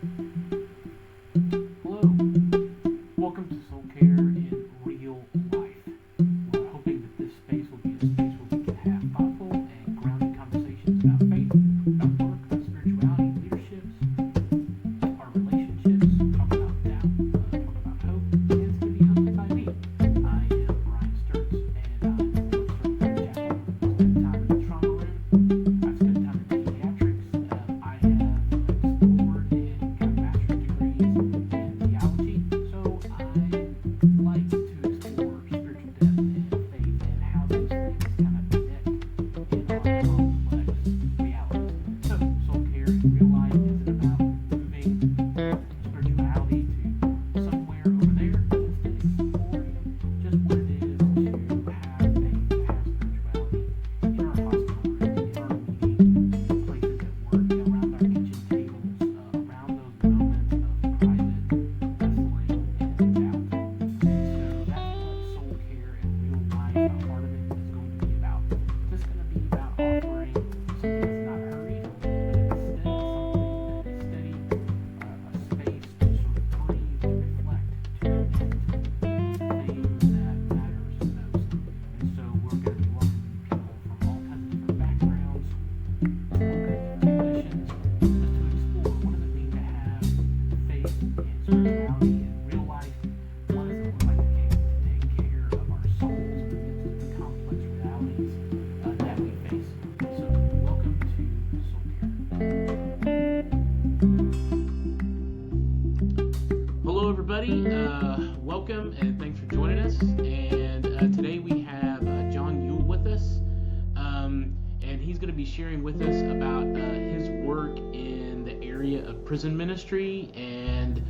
Hello, welcome to Soul Care in Real Life. We're hoping that this space will be a space where we can have thoughtful and grounded conversations about faith, about work, about spirituality, leaderships, our relationships, talk about doubt, talk about hope, and it's going to be hosted by me. I am Brian Sturtz, and I'm a board certified chaplain. I've spent time in the trauma room. I've spent time in pediatrics. I have explored and got master's degrees in theology. So I like to explore spiritual depth and faith and how those things kind of connect in our complex realities. So soul care in real life isn't about moving spirituality to somewhere over there instead, or just what it is to have faith, to have spirituality in our hospital room, in our meeting places at work, around our kitchen tables, around those moments of private wrestling and doubt. So that's what soul care in real life, the heart of it, is going to be about. It's just going to be about offering something that's not hurried, but instead something that is steady, a space to sort of breathe, to reflect, to connect the things that matters most. And so we're going to be welcoming people from all kinds of different backgrounds, all kinds of different traditions, just to explore what does it mean to have faith and spirituality in real life. What does it look like to take care of our souls in the midst of the complex realities that we face? So welcome to Soul Care. Hello, everybody. Welcome and thanks for joining us. And today we have John Ewell with us, and he's going to be sharing with us about his work in the area of prison ministry and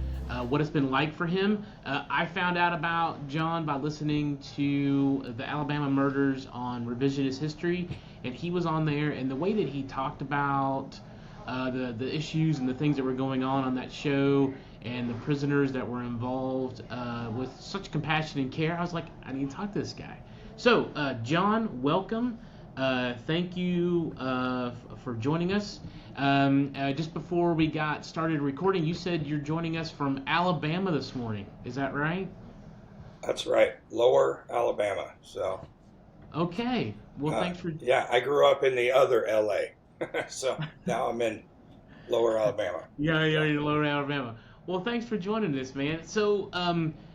what it's been like for him. I found out about John by listening to the Alabama murders on Revisionist History, and he was on there, and the way that he talked about the issues and the things that were going on that show and the prisoners that were involved with such compassion and care, I was like, I need to talk to this guy. So, John, welcome. Thank you for joining us. Just before we got started recording, you said you're joining us from Alabama this morning. Is that right? That's right, Lower Alabama. So, Okay. Well, thanks for... yeah, I grew up in the other LA, so now I'm in Lower Alabama. Yeah, you're in Lower Alabama. Well, thanks for joining us, man. So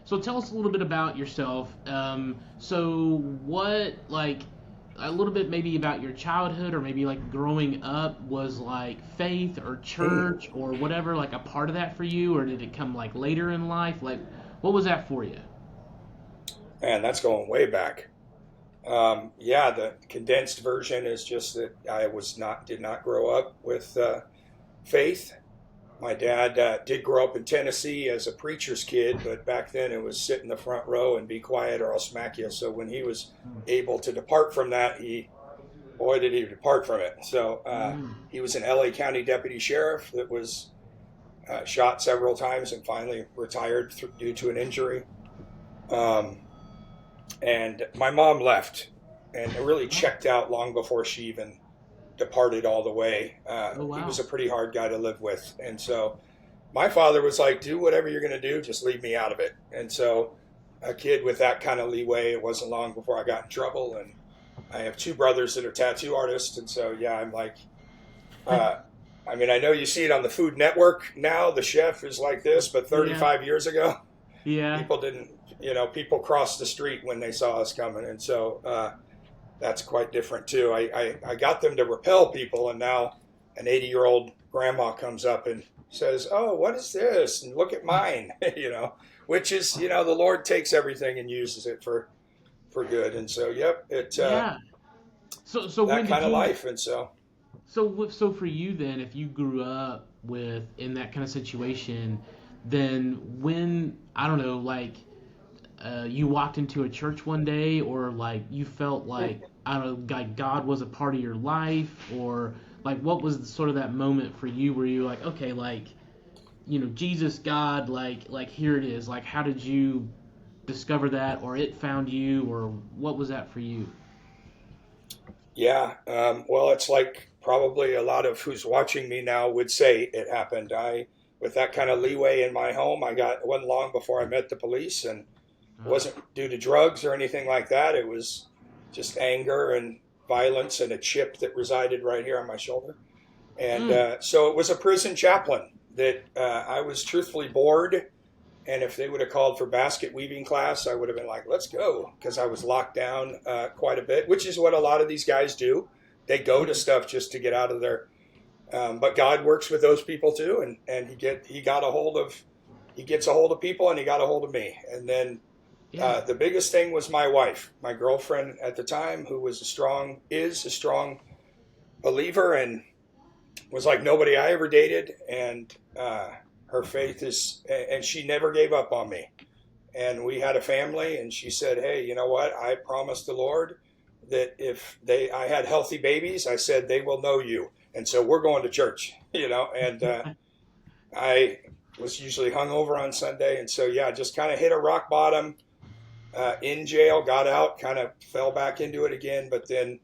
tell us a little bit about yourself. So what, like, a little bit maybe about your childhood or maybe like growing up was like faith or church or whatever, like a part of that for you, or did it come like later in life? Like, what was that for you? Man, that's going way back. Yeah, the condensed version is just that I did not grow up with faith. My dad did grow up in Tennessee as a preacher's kid, but back then it was sit in the front row and be quiet or I'll smack you. So when he was able to depart from that, boy, did he depart from it. So he was an LA County deputy sheriff that was shot several times and finally retired due to an injury. And my mom left and really checked out long before she even departed all the way. Oh, wow. He was a pretty hard guy to live with. And so my father was like, do whatever you're going to do, just leave me out of it. And so a kid with that kind of leeway, it wasn't long before I got in trouble. And I have two brothers that are tattoo artists. And so, yeah, I'm like, I mean, I know you see it on the Food Network now, the chef is like this, but 35 years ago, people didn't, people crossed the street when they saw us coming. And so, that's quite different too. I got them to repel people, and now an 80-year-old grandma comes up and says, "Oh, what is this? And look at mine," which is, the Lord takes everything and uses it for good. And so, yep, So that when kind did of you, life. And so so for you then, if you grew up in that kind of situation, then when, I don't know, like you walked into a church one day, or like you felt like, I don't know, like God was a part of your life, or like what was sort of that moment for you where you're like, okay, like, Jesus, God, like here it is. Like, how did you discover that, or it found you, or what was that for you? Yeah, well, it's like probably a lot of who's watching me now would say it happened. I with that kind of leeway in my home, it wasn't long before I met the police, and it wasn't due to drugs or anything like that. It was just anger and violence and a chip that resided right here on my shoulder. And so it was a prison chaplain that I was truthfully bored. And if they would have called for basket weaving class, I would have been like, let's go, because I was locked down quite a bit, which is what a lot of these guys do. They go to stuff just to get out of there. But God works with those people too, and he gets a hold of people, and he got a hold of me. And then the biggest thing was my wife, my girlfriend at the time, who was a strong believer and was like nobody I ever dated. And her faith and she never gave up on me. And we had a family, and she said, hey, you know what? I promised the Lord that if I had healthy babies, I said, they will know you. And so we're going to church, and I was usually hungover on Sunday. And so, just kind of hit a rock bottom in jail, got out, kind of fell back into it again, but then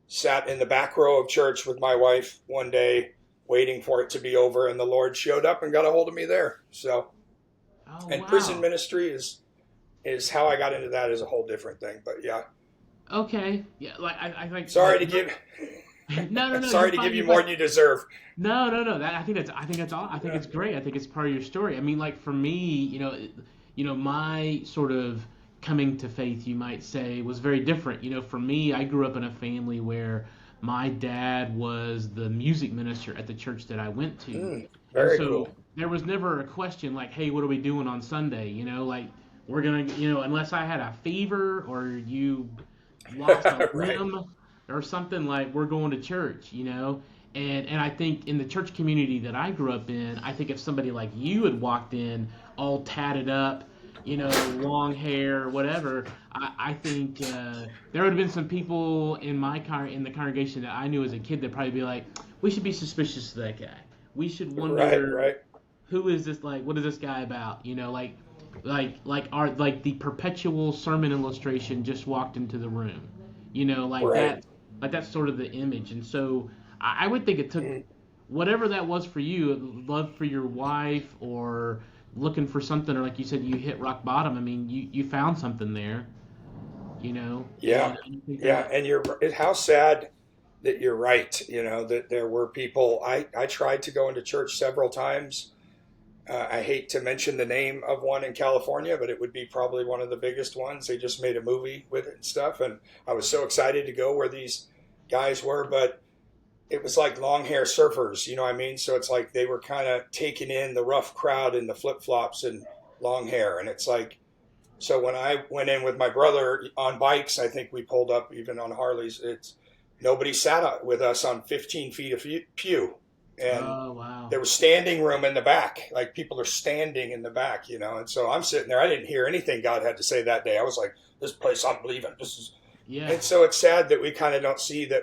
sat in the back row of church with my wife one day, waiting for it to be over. And the Lord showed up and got a hold of me there. So, prison ministry is how I got into that, is a whole different thing, but yeah. Okay. Yeah. Like I think. Sorry to give. No. Sorry to give you more than you deserve. No. I think that's all. I think it's great. I think it's part of your story. I mean, like for me, my sort of coming to faith, you might say, was very different. For me, I grew up in a family where my dad was the music minister at the church that I went to. Very so cool. There was never a question like, hey, what are we doing on Sunday? Like we're gonna, unless I had a fever or you lost a limb or something, like we're going to church, and I think in the church community that I grew up in, I think if somebody like you had walked in all tatted up, long hair, whatever, I think there would have been some people in the congregation that I knew as a kid that probably be like, we should be suspicious of that guy. We should wonder, who is this? Like, what is this guy about? Like the perpetual sermon illustration just walked into the room, that. Like that's sort of the image. And so I would think it took whatever that was for you, love for your wife or looking for something, or like you said, you hit rock bottom. I mean, you found something there, Yeah. And how sad that you're right, that there were people. I tried to go into church several times. I hate to mention the name of one in California, but it would be probably one of the biggest ones. They just made a movie with it and stuff. And I was so excited to go where these guys were, but it was like long hair surfers, you know what I mean? So it's like they were kind of taking in the rough crowd in the flip flops and long hair. And it's like, so when I went in with my brother on bikes, I think we pulled up even on Harleys. Nobody sat with us on 15 feet of pew. And there was standing room in the back, like people are standing in the back, and so I'm sitting there. I didn't hear anything God had to say that day. I was like, this place I'm leaving. And so it's sad that we kind of don't see that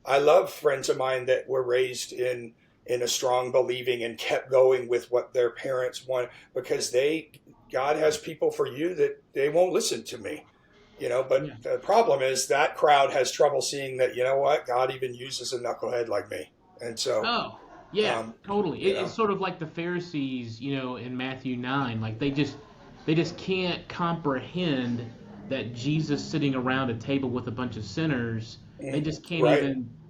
I love friends of mine that were raised in a strong believing and kept going with what their parents want, because God has people for you that they won't listen to me, but the problem is that crowd has trouble seeing that, God even uses a knucklehead like me. And so, totally. It's sort of like the Pharisees, in Matthew 9. Like they just can't comprehend that Jesus sitting around a table with a bunch of sinners. They just can't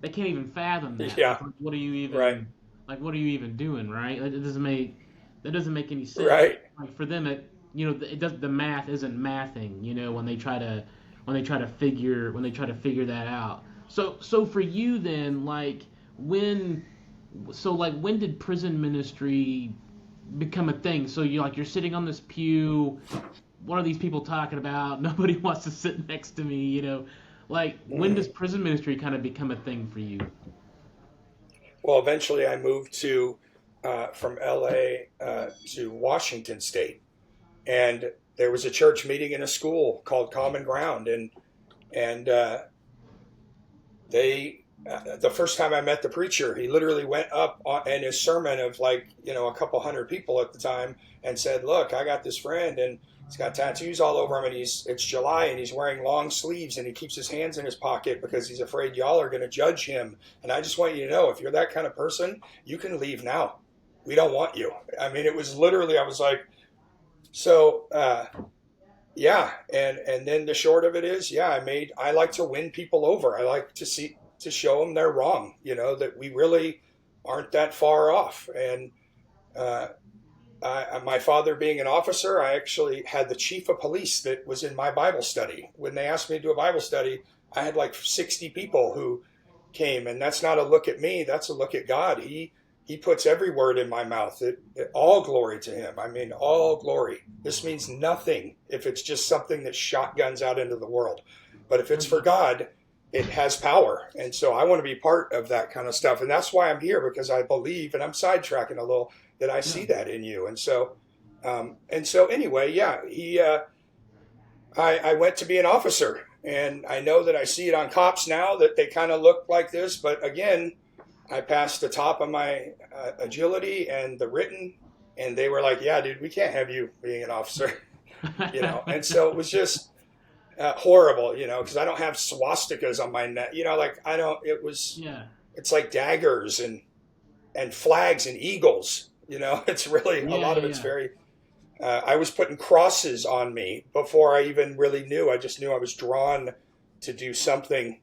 even fathom that. Yeah. Like, what are you even what are you even doing? Right? That doesn't make any sense. Right. Like for them, the math isn't mathing. When they try to figure that out. So for you then, like. When did prison ministry become a thing? So you're sitting on this pew, what are these people talking about? Nobody wants to sit next to me, when does prison ministry kind of become a thing for you? Well, eventually I moved from LA to Washington State, and there was a church meeting in a school called Common Ground, and the first time I met the preacher, he literally went up in his sermon of a couple hundred people at the time and said, look, I got this friend and he's got tattoos all over him, and it's July and he's wearing long sleeves and he keeps his hands in his pocket because he's afraid y'all are going to judge him. And I just want you to know, if you're that kind of person, you can leave now. we don't want you. I mean, it was literally, I was like, so, yeah. And then the short of it is, yeah, I like to win people over. I like to show them they're wrong, that we really aren't that far off. And, my father being an officer, I actually had the chief of police that was in my Bible study. When they asked me to do a Bible study, I had like 60 people who came, and that's not a look at me. That's a look at God. He puts every word in my mouth. All glory to him. I mean, all glory. This means nothing if it's just something that shotguns out into the world. But if it's for God, it has power. And so I want to be part of that kind of stuff. And that's why I'm here, because I believe, and I'm sidetracking a little, that I see that in you. And so anyway, yeah, I went to be an officer, and I know that I see it on cops now that they kind of look like this. But again, I passed the top of my agility and the written, and they were like, yeah, dude, we can't have you being an officer, And so it was just horrible, because I don't have swastikas on my neck, it's like daggers and flags and eagles. It's really, a lot of it's very, I was putting crosses on me before I even really knew. I just knew I was drawn to do something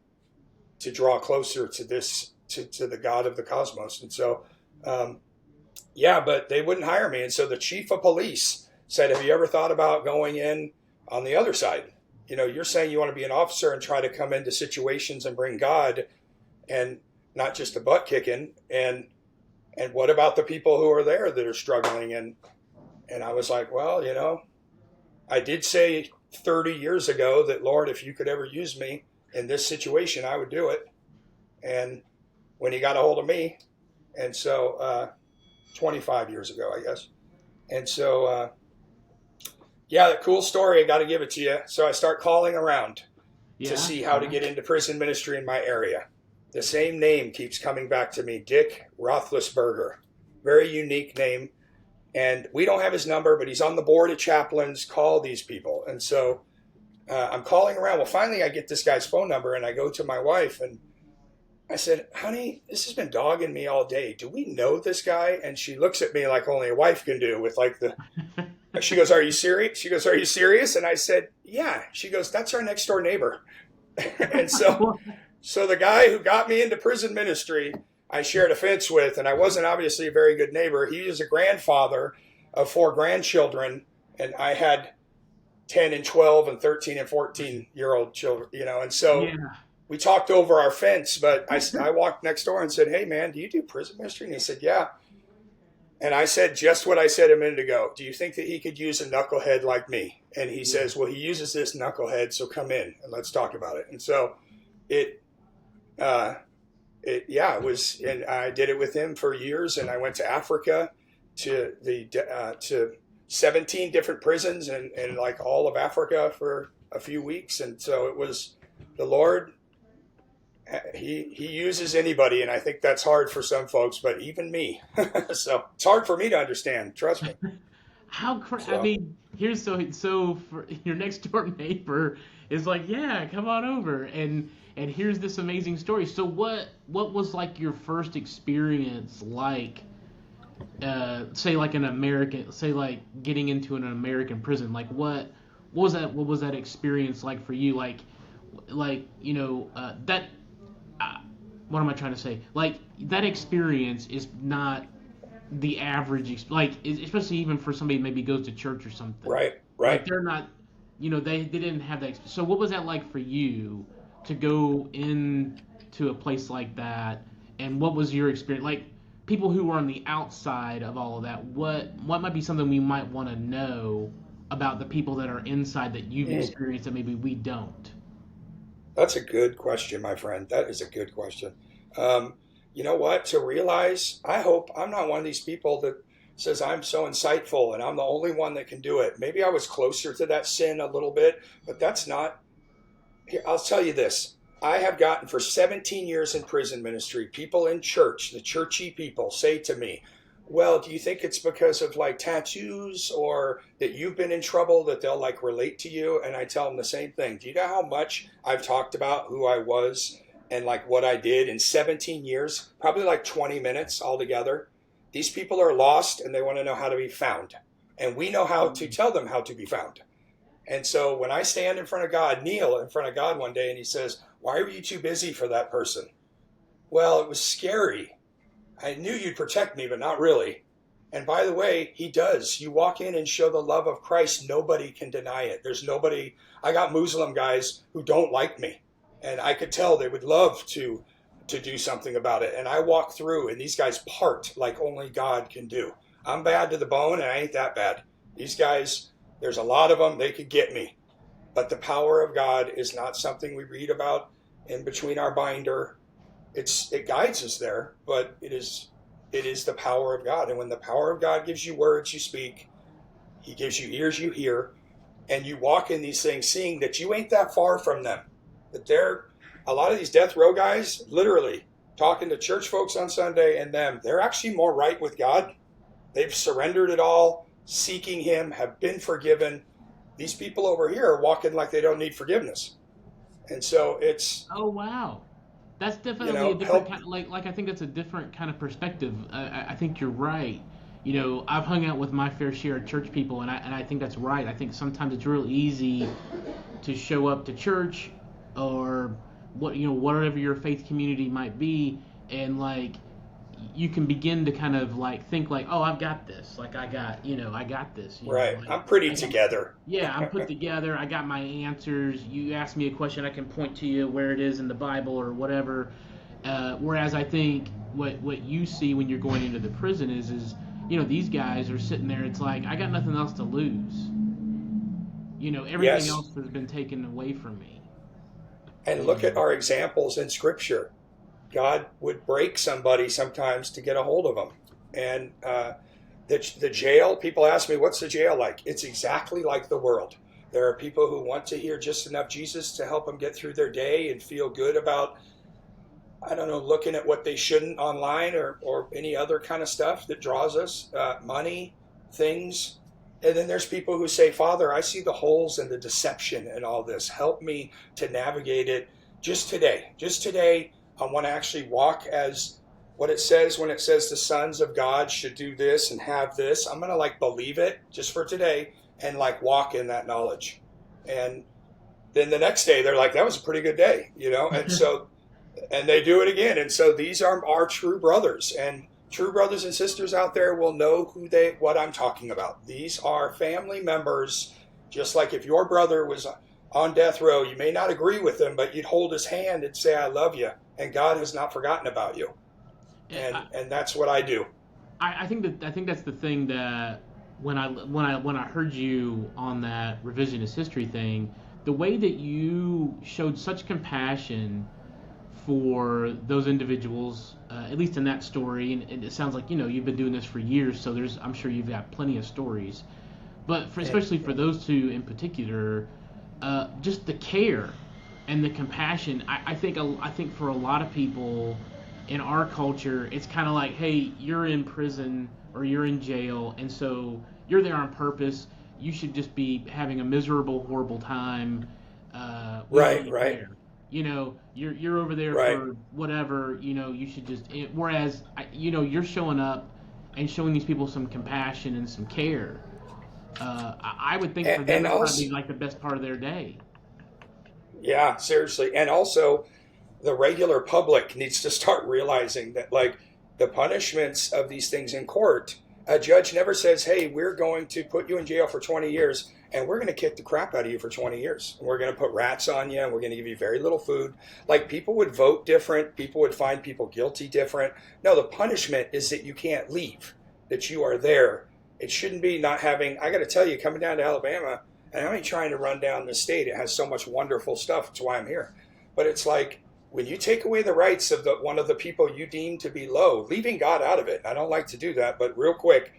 to draw closer to this, to the God of the cosmos. And so, but they wouldn't hire me. And so the chief of police said, have you ever thought about going in on the other side? You're saying you want to be an officer and try to come into situations and bring God and not just a butt kicking. And what about the people who are there that are struggling? And I was like, well, I did say 30 years ago that, Lord, if you could ever use me in this situation, I would do it. And when he got a hold of me, and so 25 years ago, I guess. And so, the cool story, I got to give it to you. So I start calling around to see how to get into prison ministry in my area. The same name keeps coming back to me, Dick Roethlisberger. Very unique name. And we don't have his number, but he's on the board of chaplains. Call these people. And so I'm calling around. Well, finally, I get this guy's phone number, and I go to my wife, and I said, honey, this has been dogging me all day. Do we know this guy? And she looks at me like only a wife can do, with like she goes, are you serious? She goes, are you serious? And I said, yeah. She goes, that's our next door neighbor. And so the guy who got me into prison ministry, I shared a fence with, and I wasn't obviously a very good neighbor. He was a grandfather of 4 grandchildren, and I had 10 and 12 and 13 and 14-year-old children, and so we talked over our fence, but I walked next door and said, hey, man, do you do prison ministry? And he said, yeah. And I said just what I said a minute ago. Do you think that he could use a knucklehead like me? And he says, well, he uses this knucklehead, so come in and let's talk about it. And so it was, and I did it with him for years. And I went to Africa to 17 different prisons and like all of Africa for a few weeks. And so it was the Lord. He uses anybody, and I think that's hard for some folks, but even me. So it's hard for me to understand. Trust me. I mean, here's so for your next door neighbor is like, yeah, come on over, and here's this amazing story. So what was like your first experience like? Say like getting into an American prison. Like what was that experience like for you? That. What am I trying to say? Like, that experience is not the average, especially even for somebody who maybe goes to church or something. Right. Like, they're not, they didn't have that. So what was that like for you to go into a place like that? And what was your experience? Like, people who are on the outside of all of that, what might be something we might want to know about the people that are inside that you've experienced that maybe we don't? That's a good question, my friend. That is a good question. You know what? To realize, I hope I'm not one of these people that says I'm so insightful and I'm the only one that can do it. Maybe I was closer to that sin a little bit, but that's not. Here, I'll tell you this. I have gotten for 17 years in prison ministry, people in church, the churchy people say to me, well, do you think it's because of like tattoos or that you've been in trouble that they'll like relate to you? And I tell them the same thing. Do you know how much I've talked about who I was and like what I did in 17 years? Probably like 20 minutes altogether. These people are lost and they want to know how to be found. And we know how to tell them how to be found. And so when I stand in front of God, kneel in front of God one day, and he says, why are you too busy for that person? Well, it was scary. I knew you'd protect me, but not really. And by the way, he does. You walk in and show the love of Christ. Nobody can deny it. There's nobody. I got Muslim guys who don't like me. And I could tell they would love to do something about it. And I walk through, and these guys part like only God can do. I'm bad to the bone, and I ain't that bad. These guys, there's a lot of them. They could get me. But the power of God is not something we read about in between our binder. It guides us there, but it is the power of God. And when the power of God gives you words, you speak. He gives you ears, you hear. And you walk in these things seeing that you ain't that far from them. That a lot of these death row guys, literally talking to church folks on Sunday and them, they're actually more right with God. They've surrendered it all, seeking him, have been forgiven. These people over here are walking like they don't need forgiveness. And so it's... Oh, wow. That's definitely a different kind of, like I think that's a different kind of perspective. I think you're right. I've hung out with my fair share of church people, and I think that's right. I think sometimes it's real easy to show up to church or whatever your faith community might be, and like you can begin to kind of like think like, oh, I've got this. Like I got this. Right. I'm pretty together. Yeah, I'm put together. I got my answers. You ask me a question, I can point to you where it is in the Bible or whatever. Whereas I think what you see when you're going into the prison is these guys are sitting there. It's like, I got nothing else to lose. Everything else has been taken away from me. And look at our examples in Scripture. God would break somebody sometimes to get a hold of them. And the jail, people ask me, what's the jail like? It's exactly like the world. There are people who want to hear just enough Jesus to help them get through their day and feel good about, looking at what they shouldn't online or any other kind of stuff that draws us, money, things. And then there's people who say, Father, I see the holes and the deception and all this. Help me to navigate it just today. Just today, I want to actually walk as what it says when it says the sons of God should do this and have this. I'm going to believe it just for today and walk in that knowledge. And then the next day they're like, that was a pretty good day, and so, and they do it again. And so these are our true brothers, and true brothers and sisters out there will know what I'm talking about. These are family members, just like if your brother was on death row, you may not agree with him, but you'd hold his hand and say, I love you. And God has not forgotten about you. And that's what I do. I think that's the thing that when I heard you on that revisionist history thing, the way that you showed such compassion for those individuals, at least in that story, and it sounds like you've been doing this for years, so I'm sure you've got plenty of stories, but especially for those two in particular, just the care and the compassion. I think for a lot of people in our culture, it's kind of like, hey, you're in prison or you're in jail, and so you're there on purpose. You should just be having a miserable, horrible time. Right. Care. You're over there for whatever. You should just. Whereas, you're showing up and showing these people some compassion and some care. I would think for them it's probably like the best part of their day. Yeah, seriously. And also, the regular public needs to start realizing that, the punishments of these things in court, a judge never says, hey, we're going to put you in jail for 20 years, and we're going to kick the crap out of you for 20 years. And we're going to put rats on you, and we're going to give you very little food. People would vote different. People would find people guilty different. No, the punishment is that you can't leave, that you are there. It shouldn't be not having, I got to tell you, coming down to Alabama, and I'm not trying to run down the state. It has so much wonderful stuff. That's why I'm here. But it's like, when you take away the rights of one of the people you deem to be low, leaving God out of it. I don't like to do that, but real quick,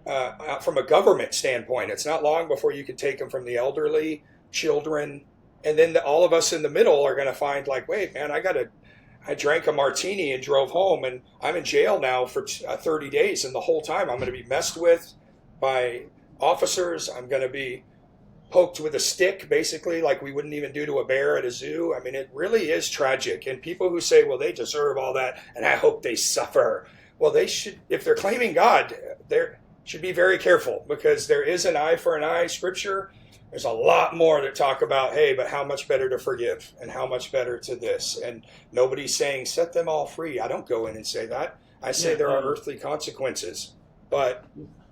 from a government standpoint, it's not long before you can take them from the elderly, children, and then all of us in the middle are going to find wait, man, I drank a martini and drove home, and I'm in jail now for 30 days, and the whole time I'm going to be messed with by officers. I'm going to be poked with a stick, basically, like we wouldn't even do to a bear at a zoo. I mean, it really is tragic. And people who say, well, they deserve all that, and I hope they suffer. Well, they should, if they're claiming God, they should be very careful, because there is an eye for an eye scripture. There's a lot more that talk about, hey, but how much better to forgive and how much better to this. And nobody's saying set them all free. I don't go in and say that. I say there are earthly consequences, but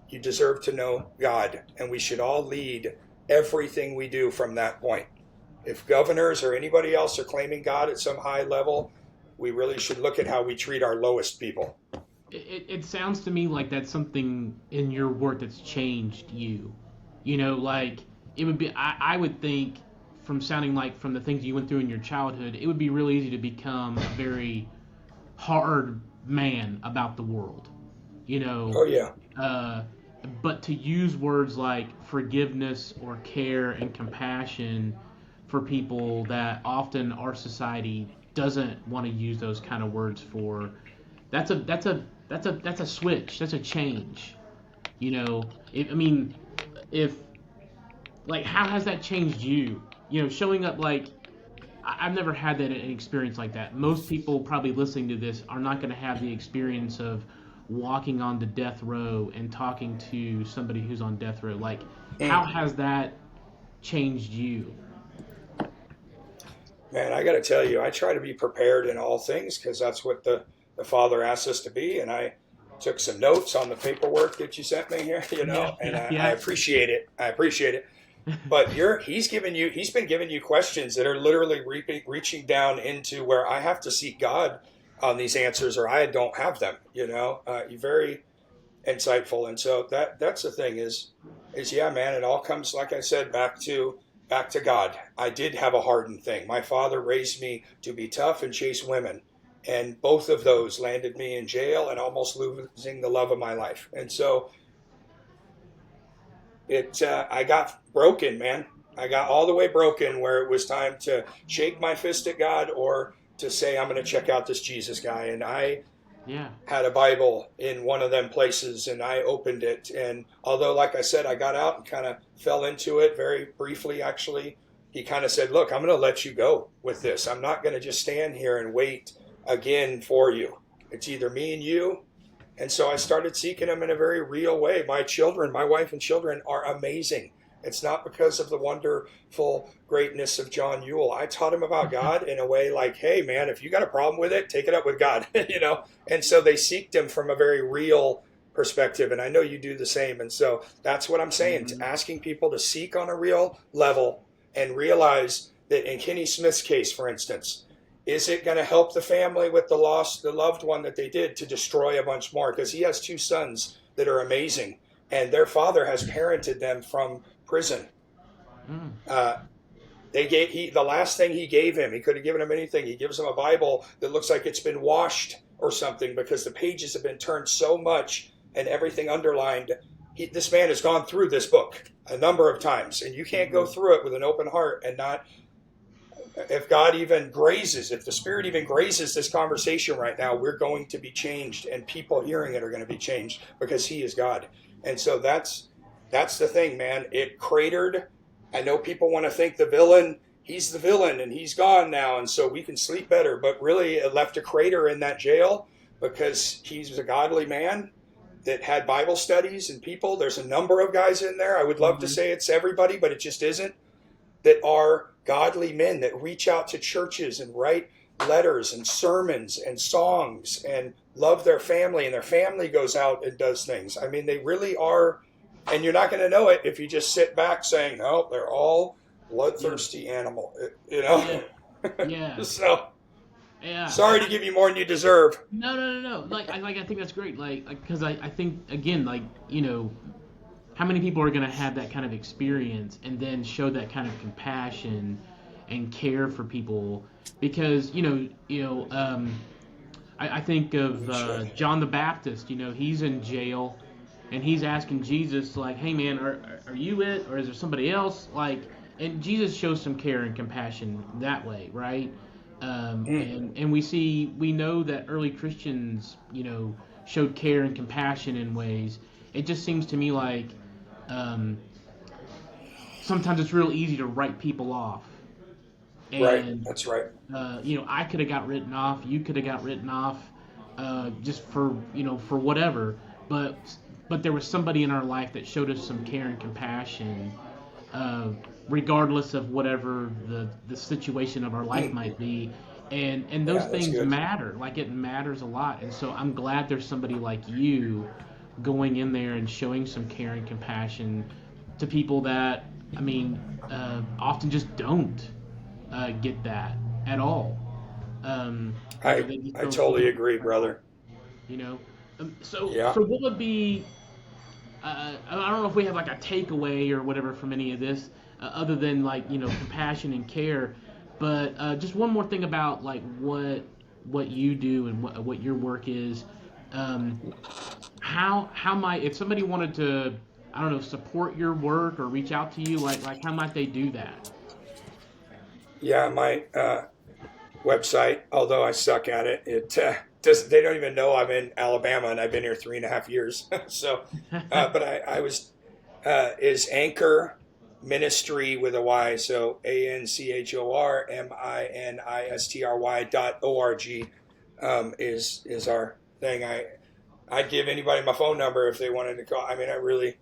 you deserve to know God, and we should all lead everything we do from that point. If governors or anybody else are claiming God at some high level, we really should look at how we treat our lowest people. It sounds to me like that's something in your work that's changed you. You know, like it would be, I would think from sounding like from the things you went through in your childhood, it would be really easy to become a very hard man about the world. You know. Oh, yeah. But to use words like forgiveness or care and compassion for people that often our society doesn't want to use those kind of words for, that's a switch. That's a change. You know, if like, how has that changed you? You know, showing up like, I've never had that an experience like that. Most people probably listening to this are not going to have the experience of walking on the death row and talking to somebody who's on death row. Like, how has that changed you? Man, I got to tell you, I try to be prepared in all things, because that's what the Father asks us to be. And I took some notes on the paperwork that you sent me here, you know, I appreciate it. I appreciate it. But he's been giving you questions that are literally reaching down into where I have to seek God on these answers, or I don't have them, you know. You're very insightful. And so that's the thing is yeah, man, it all comes, like I said, back to God. I did have a hardened thing. My father raised me to be tough and chase women, and both of those landed me in jail and almost losing the love of my life. And so I got broken, man. I got all the way broken, where it was time to shake my fist at God or to say, I'm going to check out this Jesus guy. And I had a Bible in one of them places, and I opened it. And although, like I said, I got out and kind of fell into it very briefly, actually, he kind of said, look, I'm going to let you go with this. I'm not going to just stand here and wait again for you. It's either me and you. And so I started seeking him in a very real way. My children, my wife and children, are amazing. It's not because of the wonderful greatness of John Ewell. I taught him about God in a way like, hey, man, if you got a problem with it, take it up with God, you know. And so they seeked him from a very real perspective. And I know you do the same. And so that's what I'm saying, asking people to seek on a real level and realize that in Kenneth Smith's case, for instance, is it going to help the family with the loved one that they did to destroy a bunch more? Because he has two sons that are amazing, and their father has parented them from prison. The last thing he gave him, he could have given him anything. He gives him a Bible that looks like it's been washed or something, because the pages have been turned so much and everything underlined. This man has gone through this book a number of times, and you can't go through it with an open heart and not. If God even grazes, if the Spirit even grazes this conversation right now, we're going to be changed, and people hearing it are going to be changed, because he is God. And so that's the thing, man. It cratered. I know people want to think he's the villain and he's gone now, and so we can sleep better. But really, it left a crater in that jail, because he's a godly man that had Bible studies and people. There's a number of guys in there. I would love to say it's everybody, but it just isn't. That are godly men that reach out to churches and write letters and sermons and songs and love their family, and their family goes out and does things. I mean, they really are, and you're not going to know it if you just sit back saying, oh, they're all bloodthirsty animal, you know? Yeah. So, sorry to give you more than you deserve. No. I think that's great. Because I think, again, you know, how many people are going to have that kind of experience and then show that kind of compassion and care for people? Because I think of John the Baptist. You know, he's in jail and he's asking Jesus, like, "Hey, man, are you it, or is there somebody else?" And Jesus shows some care and compassion that way, right? And we know that early Christians, you know, showed care and compassion in ways. It just seems to me like sometimes it's real easy to write people off. And, right, that's right. You know, I could have got written off. You could have got written off. just for for whatever, but there was somebody in our life that showed us some care and compassion, uh, regardless of whatever the situation of our life might be. And those Yeah, that's things good. matter. Like, it matters a lot. And so I'm glad there's somebody like you going in there and showing some care and compassion to people that, I mean, often just don't get that at all. I They just I don't totally feel agree, at all. brother. You know, so Yeah. what would be? I don't know if we have like a takeaway or whatever from any of this, other than like compassion and care, but just one more thing about like what you do and what your work is. Um, how might, if somebody wanted to, I don't know, support your work or reach out to you, like how might they do that? Yeah, my website, although I suck at it, does they don't even know I'm in Alabama and I've been here 3.5 years. So, but I was is Anchor Ministry with a Y, so ANCHORMINISTRY.org is our thing. I'd give anybody my phone number if they wanted to call. I mean, I really,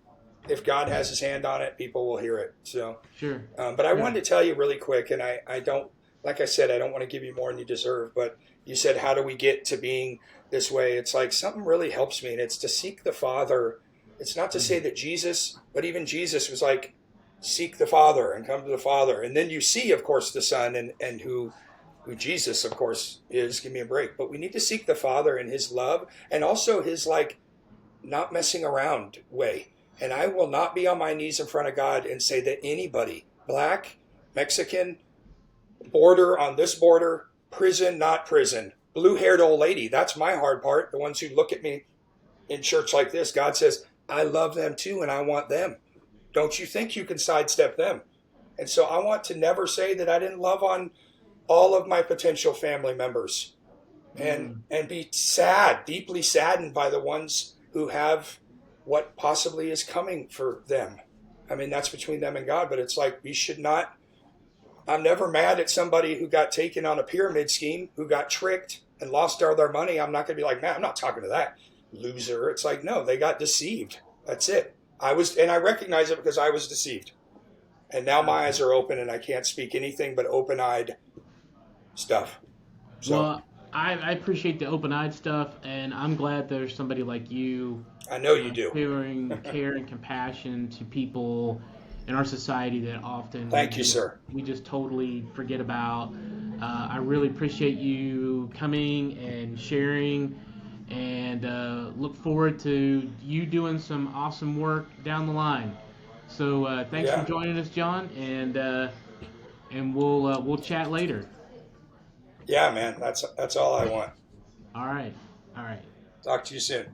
if God has His hand on it, people will hear it. So. Sure, But I sure. wanted to tell you really quick, and I don't, like I said, I don't want to give you more than you deserve, but you said, how do we get to being this way? It's like something really helps me, and it's to seek the Father. It's not to say that Jesus, but even Jesus was like, seek the Father and come to the Father. And then you see, of course, the Son and who Jesus, of course, is. Give me a break. But we need to seek the Father and His love and also His, like, not messing around way. And I will not be on my knees in front of God and say that anybody, black, Mexican, border, on this border, prison, not prison, blue haired old lady, that's my hard part. The ones who look at me in church like this, God says, I love them too and I want them. Don't you think you can sidestep them? And so I want to never say that I didn't love on all of my potential family members and Mm. be sad, deeply saddened by the ones who have what possibly is coming for them. I mean, that's between them and God, but it's like we should not. I'm never mad at somebody who got taken on a pyramid scheme, who got tricked and lost all their money. I'm not going to be like, man, I'm not talking to that loser. It's like, no, they got deceived. That's it. And I recognize it because I was deceived. And now my eyes are open and I can't speak anything but open eyed stuff. So Well, I appreciate the open-eyed stuff, and I'm glad there's somebody like you I know you do. showing care and compassion to people in our society that often Thank you, sir. we just totally forget about. I really appreciate you coming and sharing, and look forward to you doing some awesome work down the line. So thanks for Yeah. joining us, John, and we'll chat later. Yeah, man. That's all I want. All right, all right. Talk to you soon.